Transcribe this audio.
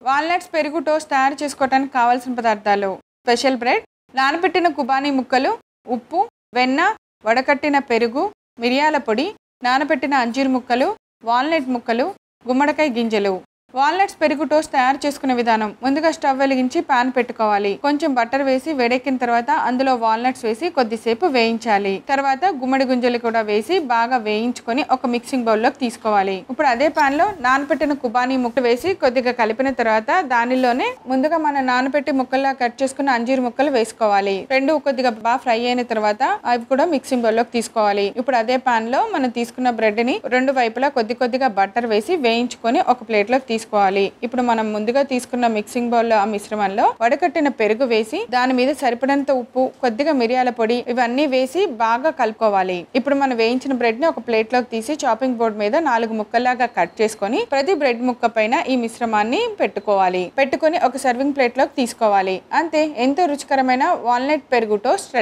Walnuts పెరుగు toast తయారు చేసుకోవడానికి కావాల్సిన పదార్థాలు: స్పెషల్ బ్రెడ్, నానబెట్టిన కుబానీ ముక్కలు, ఉప్పు, వెన్న, వడకట్టిన పెరుగు, మిరియాల పొడి, నానబెట్టిన అంజీర్ ముక్కలు, వాల్నట్ ముక్కలు, గుమ్మడికాయ గింజలు. వాల్నట్స్ పెరుగు టోస్ట్ తయారు చేసుకునే విధానం: ముందుగా స్టవ్ వెలిగించి పాన్ పెట్టుకోవాలి. కొంచెం బటర్ వేసి వేడెక్కిన తర్వాత అందులో వాల్నట్స్ వేసి కొద్దిసేపు వేయించాలి. తర్వాత గుమ్మడి గింజలు కూడా వేసి బాగా వేయించుకొని ఒక మిక్సింగ్ బౌల్లోకి తీసుకోవాలి. ఇప్పుడు అదే పాన్ లో నానబెట్టిన కుబానీ ముక్క వేసి కొద్దిగా కలిపిన తర్వాత దానిలోనే ముందుగా మనం నానబెట్టి ముక్కల్లా కట్ చేసుకున్న అంజీర్ ముక్కలు వేసుకోవాలి. రెండు కొద్దిగా బాగా ఫ్రై అయిన తర్వాత అవి కూడా మిక్సింగ్ బౌల్లోకి తీసుకోవాలి. ఇప్పుడు అదే పాన్ లో మనం తీసుకున్న బ్రెడ్ ని రెండు వైపులా కొద్దిగా బటర్ వేసి వేయించుకొని ఒక ప్లేట్ లోకి తీసుకోవాలి. ఇప్పుడు మనం ముందుగా తీసుకున్న మిక్సింగ్ బౌల్ లో ఆ మిశ్రమంలో వడకట్టిన పెరుగు వేసి దాని మీద సరిపడంత ఉప్పు, కొద్దిగా మిరియాల పొడి ఇవన్నీ వేసి బాగా కలుపుకోవాలి. ఇప్పుడు మనం వేయించిన బ్రెడ్ ని ఒక ప్లేట్ లోకి తీసి చాపింగ్ బోర్డ్ మీద 4 ముక్కల్లాగా కట్ చేసుకొని ప్రతి బ్రెడ్ ముక్క పైన ఈ మిశ్రమాన్ని పెట్టుకొని ఒక సర్వింగ్ ప్లేట్ లోకి తీసుకోవాలి. అంతే, ఎంతో రుచికరమైన వాల్నట్ పెరుగు టోస్ట్ రెడీ.